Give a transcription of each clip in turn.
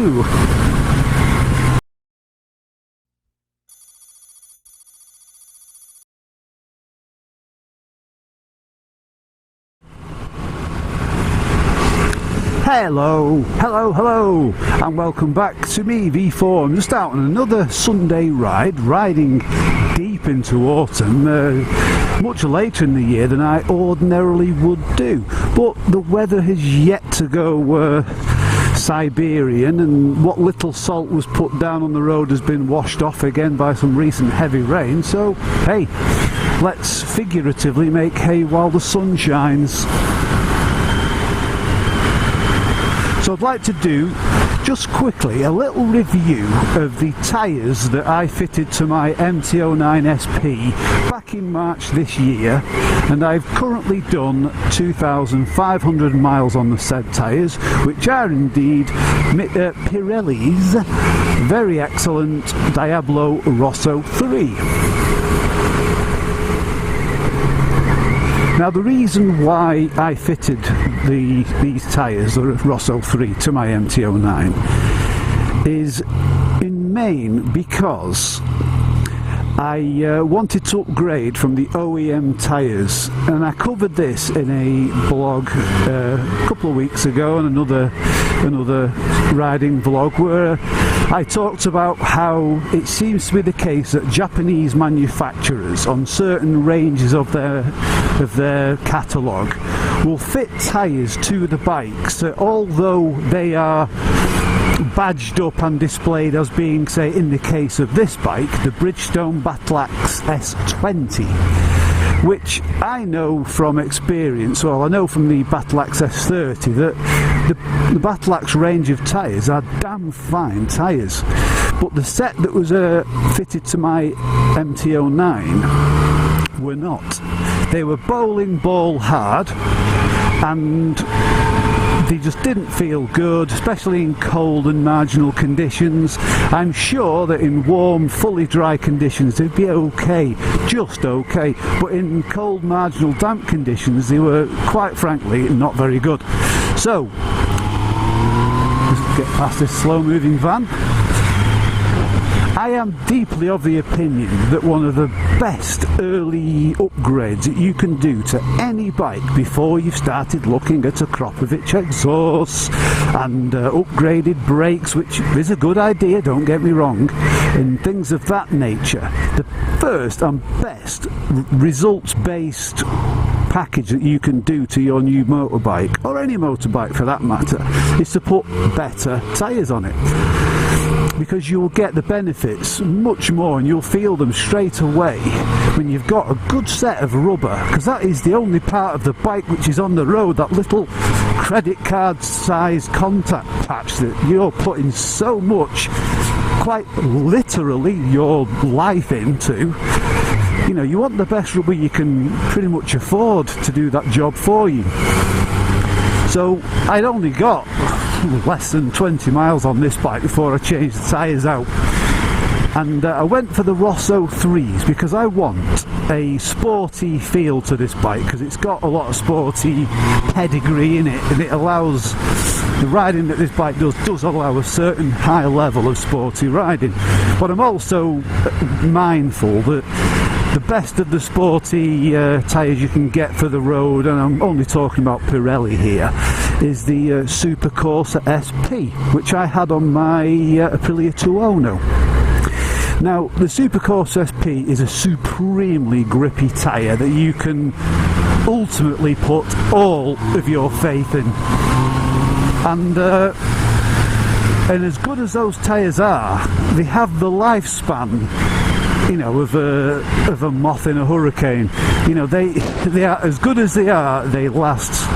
you. Hello, and welcome back to me, V4. I'm just out on another Sunday ride, riding deep into autumn, much later in the year than I ordinarily would do. But the weather has yet to go Siberian, and what little salt was put down on the road has been washed off again by some recent heavy rain. So, hey, let's figuratively make hay while the sun shines. So I'd like to do, just quickly, a little review of the tyres that I fitted to my MT-09 SP back in March this year, and I've currently done 2,500 miles on the said tyres, which are indeed Pirelli's very excellent Diablo Rosso 3. Now, the reason why I fitted these tyres, the Rosso 3, to my MT-09 is in main because I wanted to upgrade from the OEM tyres, and I covered this in a blog a couple of weeks ago, and another riding vlog where I talked about how it seems to be the case that Japanese manufacturers on certain ranges of their catalogue will fit tyres to the bikes that, although they are badged up and displayed as being, say, in the case of this bike, the Bridgestone Battlax S20, which I know from experience, well, I know from the Battlax S30, that the Battlax range of tyres are damn fine tyres. But the set that was fitted to my MT-09 were not. They were bowling ball hard, and they just didn't feel good, especially in cold and marginal conditions. I'm sure that in warm, fully dry conditions they'd be okay, just okay, but in cold, marginal, damp conditions they were, quite frankly, not very good. So, just get past this slow-moving van. I am deeply of the opinion that one of the best early upgrades that you can do to any bike before you've started looking at a Kropovich exhaust and upgraded brakes, which is a good idea, don't get me wrong, and things of that nature, the first and best results-based package that you can do to your new motorbike, or any motorbike for that matter, is to put better tyres on it. Because you'll get the benefits much more, and you'll feel them straight away when you've got a good set of rubber, because that is the only part of the bike which is on the road, that little credit card sized contact patch that you're putting so much, quite literally, your life into. You know, you want the best rubber you can pretty much afford to do that job for you. So I'd only got less than 20 miles on this bike before I changed the tyres out, and I went for the Rosso 3s because I want a sporty feel to this bike, because it's got a lot of sporty pedigree in it, and it allows the riding that this bike does allow a certain high level of sporty riding. But I'm also mindful that the best of the sporty tyres you can get for the road, and I'm only talking about Pirelli here, is the Supercorsa SP, which I had on my Aprilia Tuono. Now, the Supercorsa SP is a supremely grippy tyre that you can ultimately put all of your faith in. And as good as those tyres are, they have the lifespan, you know, of a moth in a hurricane. You know, they are, as good as they are, they last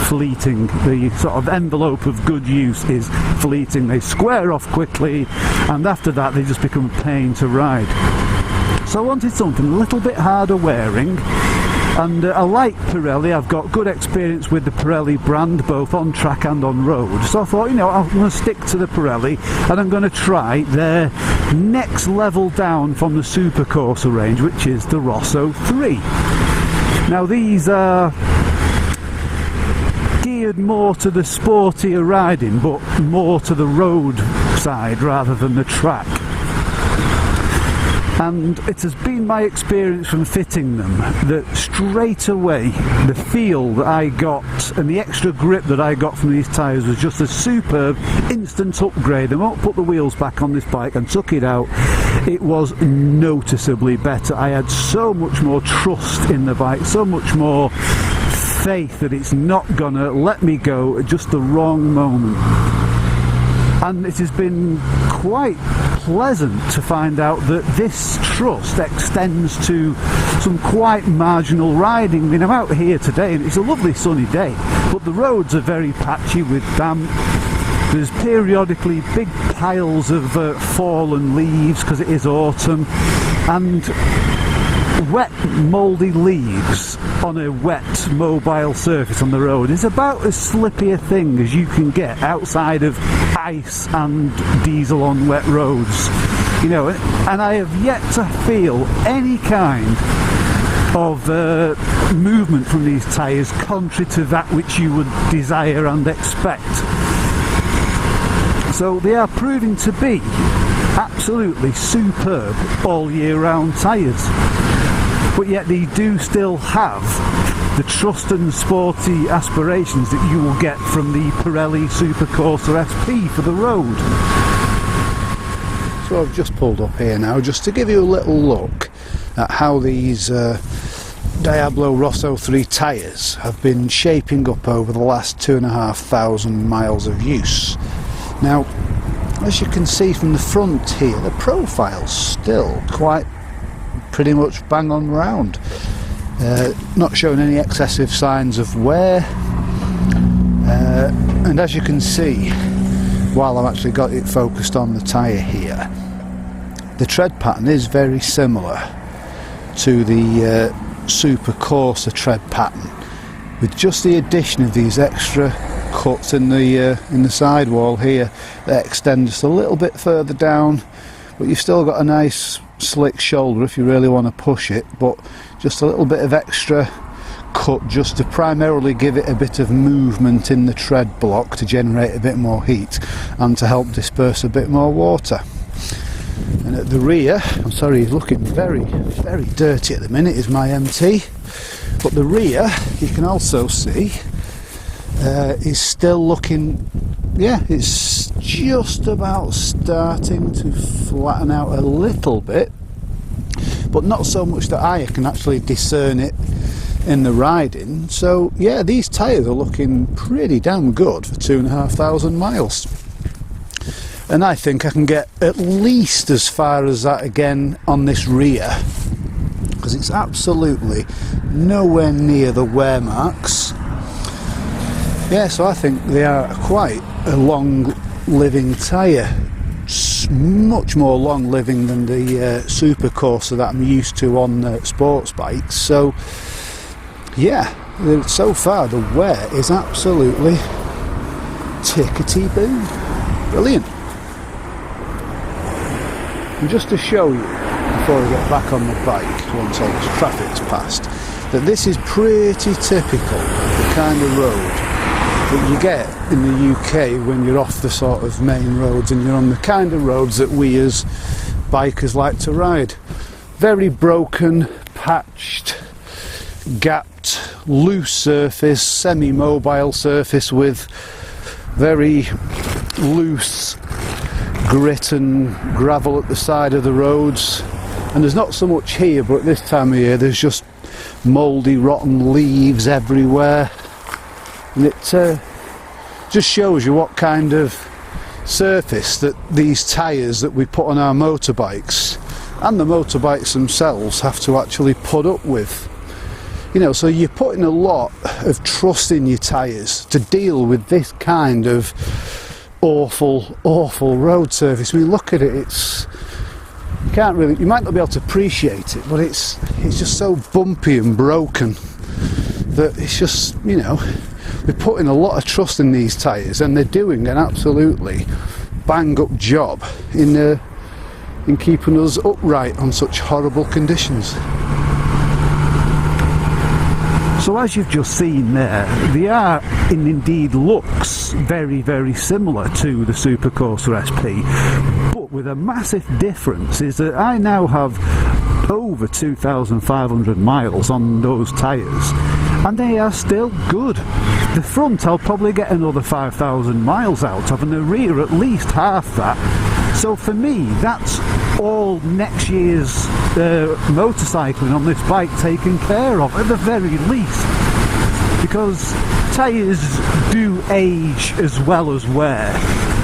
fleeting. The sort of envelope of good use is fleeting. They square off quickly, and after that they just become a pain to ride. So I wanted something a little bit harder wearing, and I like Pirelli. I've got good experience with the Pirelli brand, both on track and on road. So I thought, you know, I'm going to stick to the Pirelli, and I'm going to try their next level down from the Supercorsa range, which is the Rosso 3. Now, these are geared more to the sportier riding, but more to the road side rather than the track. And it has been my experience from fitting them that straight away the feel that I got and the extra grip that I got from these tyres was just a superb instant upgrade. The moment I put the wheels back on this bike and took it out, it was noticeably better. I had so much more trust in the bike, so much more faith that it's not gonna let me go at just the wrong moment. And it has been quite pleasant to find out that this trust extends to some quite marginal riding. I mean, I'm out here today and it's a lovely sunny day, but the roads are very patchy with damp. There's periodically big piles of fallen leaves because it is autumn, and wet mouldy leaves on a wet mobile surface on the road is about as slippy a thing as you can get outside of ice and diesel on wet roads, you know. And I have yet to feel any kind of movement from these tyres contrary to that which you would desire and expect. So they are proving to be absolutely superb all year round tyres. But yet they do still have the trust and sporty aspirations that you will get from the Pirelli Supercorsa SP for the road. So I've just pulled up here now just to give you a little look at how these Diablo Rosso 3 tyres have been shaping up over the last 2,500 miles of use. Now, as you can see from the front here, the profile's still quite pretty much bang on round, not showing any excessive signs of wear, and as you can see, while I've actually got it focused on the tyre here, the tread pattern is very similar to the Supercorsa tread pattern, with just the addition of these extra cuts in the sidewall here that extend just a little bit further down, but you've still got a nice slick shoulder if you really want to push it, but just a little bit of extra cut just to primarily give it a bit of movement in the tread block to generate a bit more heat and to help disperse a bit more water. And at the rear, I'm sorry, he's looking very, very dirty at the minute, is my MT, but the rear you can also see is still looking, yeah, it's just about starting to flatten out a little bit, but not so much that I can actually discern it in the riding. So yeah, these tyres are looking pretty damn good for 2,500 miles, and I think I can get at least as far as that again on this rear, because it's absolutely nowhere near the wear marks. Yeah, so I think they are quite a long living tyre, much more long living than the Supercorsa that I'm used to on sports bikes. So yeah, so far the wear is absolutely tickety-boo, brilliant. And just to show you, before we get back on the bike once all this traffic's passed, that this is pretty typical of the kind of road that you get in the UK when you're off the sort of main roads and you're on the kind of roads that we as bikers like to ride. Very broken, patched, gapped, loose surface, semi-mobile surface with very loose grit and gravel at the side of the roads. And there's not so much here, but this time of year there's just mouldy, rotten leaves everywhere. And it just shows you what kind of surface that these tyres that we put on our motorbikes and the motorbikes themselves have to actually put up with. You know, so you're putting a lot of trust in your tyres to deal with this kind of awful road surface. I mean, look at it, it's, you can't really, you might not be able to appreciate it, but it's just so bumpy and broken that it's just, you know, we're putting a lot of trust in these tyres, and they're doing an absolutely bang up job in keeping us upright on such horrible conditions. So as you've just seen there, they are, and indeed looks, very, very similar to the Supercourser SP, but with a massive difference is that I now have over 2,500 miles on those tyres, and they are still good. The front I'll probably get another 5,000 miles out of, and the rear at least half that. So for me, that's all next year's motorcycling on this bike taken care of, at the very least. Because tyres do age as well as wear.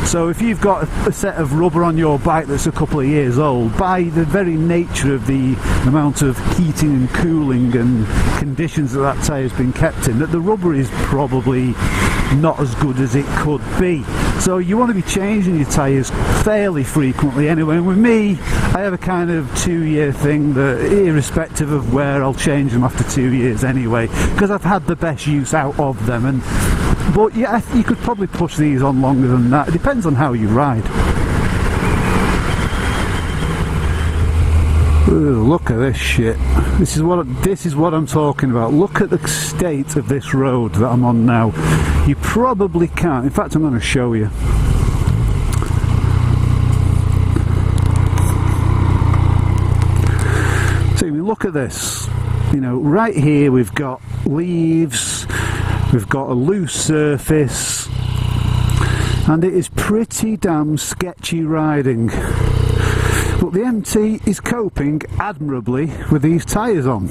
So if you've got a set of rubber on your bike that's a couple of years old, by the very nature of the amount of heating and cooling and conditions that tyre's been kept in, that the rubber is probably not as good as it could be. So you want to be changing your tyres fairly frequently anyway. And with me, I have a kind of 2-year thing that irrespective of where, I'll change them after 2 years anyway, because I've had the best use out of them. But yeah, you could probably push these on longer than that. It depends on how you ride. Ooh, look at this shit. This is what I'm talking about. Look at the state of this road that I'm on now. You probably can't. In fact, I'm going to show you. So look at this. You know, right here we've got leaves. We've got a loose surface, and it is pretty damn sketchy riding. But the MT is coping admirably with these tyres on.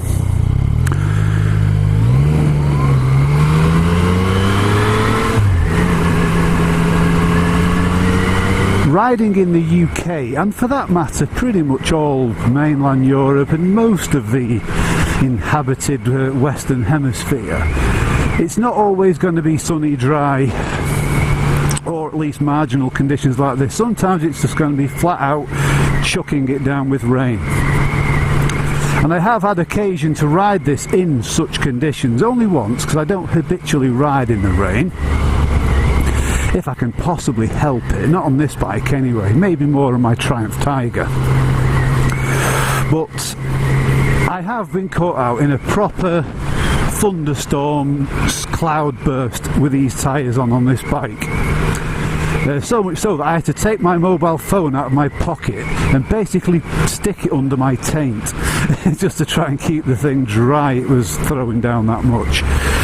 Riding in the UK, and for that matter pretty much all mainland Europe and most of the inhabited Western Hemisphere, it's not always going to be sunny, dry, or at least marginal conditions like this. Sometimes it's just going to be flat out chucking it down with rain. And I have had occasion to ride this in such conditions, only once, because I don't habitually ride in the rain. If I can possibly help it, not on this bike anyway, maybe more on my Triumph Tiger. But I have been caught out in a proper thunderstorm cloudburst with these tyres on this bike. So much so that I had to take my mobile phone out of my pocket and basically stick it under my taint just to try and keep the thing dry. It was throwing down that much.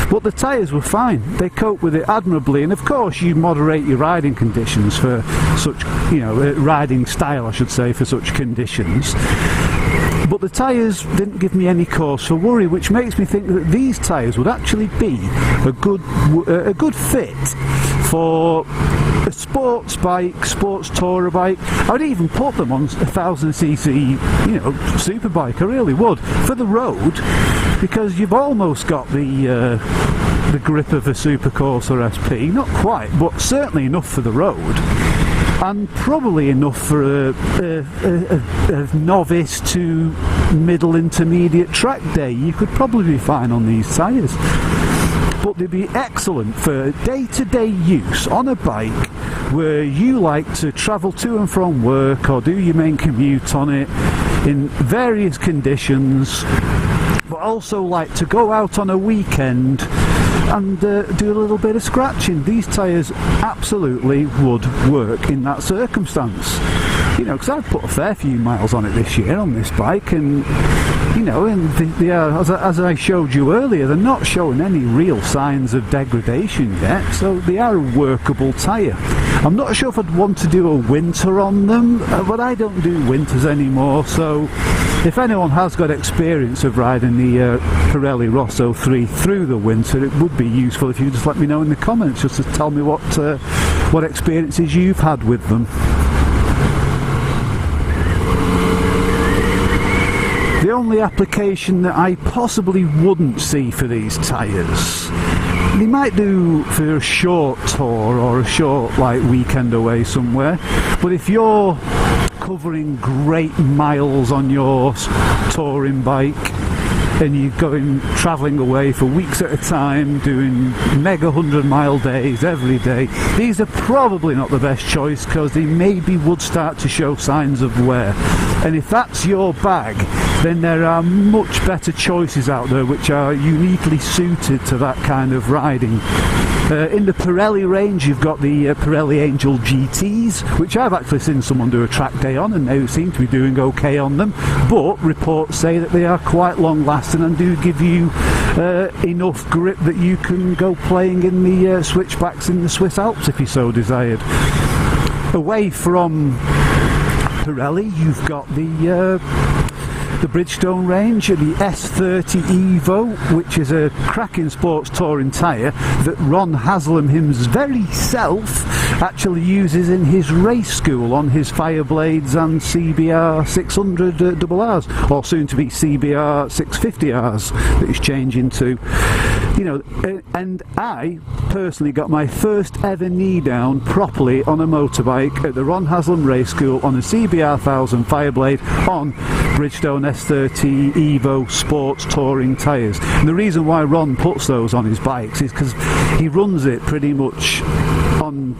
But the tyres were fine. They cope with it admirably, and of course you moderate your riding conditions for such, you know, riding style I should say, for such conditions. But the tyres didn't give me any cause for worry, which makes me think that these tyres would actually be a good fit for a sports bike, sports tourer bike. I would even put them on a 1000cc, you know, super bike. I really would, for the road, because you've almost got the grip of a Supercourser SP. Not quite, but certainly enough for the road. And probably enough for a novice to middle intermediate track day. You could probably be fine on these tyres. But they'd be excellent for day-to-day use on a bike where you like to travel to and from work or do your main commute on it in various conditions, but also like to go out on a weekend and do a little bit of scratching. These tyres absolutely would work in that circumstance. You know, because I've put a fair few miles on it this year on this bike, and you know, and they are, as I showed you earlier, they're not showing any real signs of degradation yet, so they are a workable tyre. I'm not sure if I'd want to do a winter on them, but I don't do winters anymore, so if anyone has got experience of riding the Pirelli Rosso 3 through the winter, it would be useful if you just let me know in the comments, just to tell me what experiences you've had with them. The only application that I possibly wouldn't see for these tyres, they might do for a short tour or a short like weekend away somewhere, but if you're covering great miles on your touring bike and you're going travelling away for weeks at a time doing mega 100-mile days every day, these are probably not the best choice, because they maybe would start to show signs of wear. And if that's your bag, then there are much better choices out there which are uniquely suited to that kind of riding. In the Pirelli range, you've got the Pirelli Angel GTs, which I've actually seen someone do a track day on, and they seem to be doing okay on them, but reports say that they are quite long lasting and do give you enough grip that you can go playing in the switchbacks in the Swiss Alps if you so desired. Away from Pirelli, you've got the Bridgestone range, the S30 Evo, which is a cracking sports touring tyre that Ron Haslam himself actually uses in his race school on his Fireblades and CBR 600 RRs, or soon to be CBR 650Rs that he's changing to. You know, and I personally got my first ever knee down properly on a motorbike at the Ron Haslam Race School on a CBR 1000 Fireblade on Bridgestone S30 Evo sports touring tyres. And the reason why Ron puts those on his bikes is because he runs it pretty much on,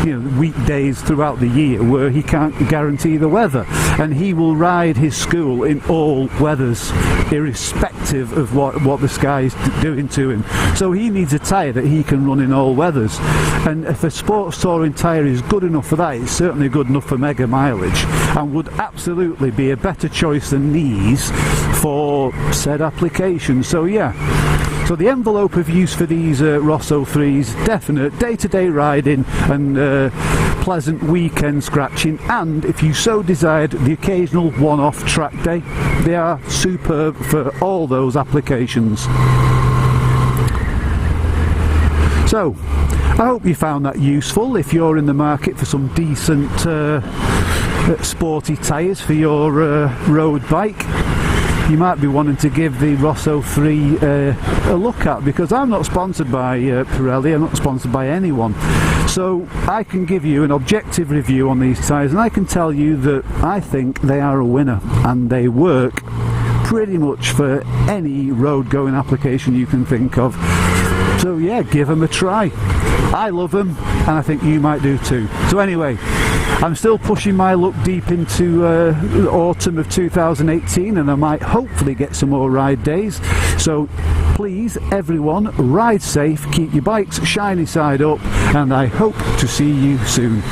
you know, weekdays throughout the year where he can't guarantee the weather, and he will ride his school in all weathers irrespective of what the sky is doing to him. So he needs a tyre that he can run in all weathers, and if a sports touring tyre is good enough for that, it's certainly good enough for mega mileage and would absolutely be a better choice than these for said application. So yeah, so the envelope of use for these Rosso 3s, definite day-to-day riding and pleasant weekend scratching, and if you so desired, the occasional one-off track day. They are superb for all those applications. So, I hope you found that useful. If you're in the market for some decent sporty tyres for your road bike, you might be wanting to give the Rosso 3 a look at, because I'm not sponsored by Pirelli, I'm not sponsored by anyone, so I can give you an objective review on these tyres, and I can tell you that I think they are a winner and they work pretty much for any road going application you can think of. So yeah, give them a try. I love them, and I think you might do too. So anyway, I'm still pushing my luck deep into the autumn of 2018, and I might hopefully get some more ride days. So please, everyone, ride safe, keep your bikes shiny side up, and I hope to see you soon.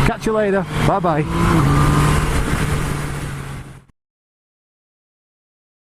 Catch you later. Bye bye.